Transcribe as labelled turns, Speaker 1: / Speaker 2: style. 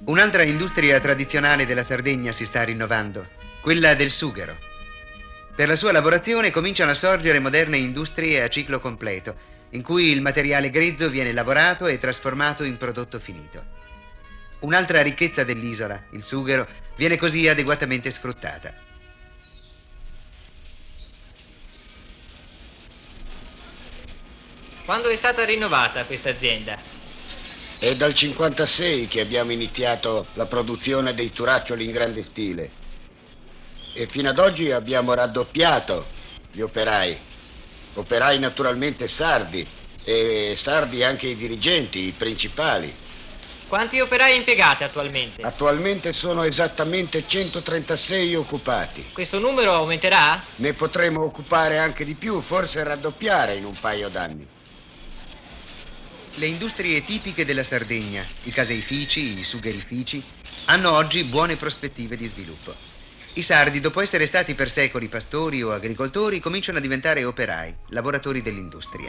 Speaker 1: Un'altra industria tradizionale della Sardegna si sta rinnovando, quella del sughero. Per la sua lavorazione cominciano a sorgere moderne industrie a ciclo completo, in cui il materiale grezzo viene lavorato e trasformato in prodotto finito. Un'altra ricchezza dell'isola, il sughero, viene così adeguatamente sfruttata.
Speaker 2: Quando è stata rinnovata questa azienda?
Speaker 3: È dal 56 che abbiamo iniziato la produzione dei turaccioli in grande stile. E fino ad oggi abbiamo raddoppiato gli operai. Operai naturalmente sardi, e sardi anche i dirigenti, i principali.
Speaker 2: Quanti operai impiegate attualmente?
Speaker 3: Attualmente sono esattamente 136 occupati.
Speaker 2: Questo numero aumenterà?
Speaker 3: Ne potremo occupare anche di più, forse raddoppiare in un paio d'anni.
Speaker 1: Le industrie tipiche della Sardegna, i caseifici, i sugherifici, hanno oggi buone prospettive di sviluppo. I sardi, dopo essere stati per secoli pastori o agricoltori, cominciano a diventare operai, lavoratori dell'industria.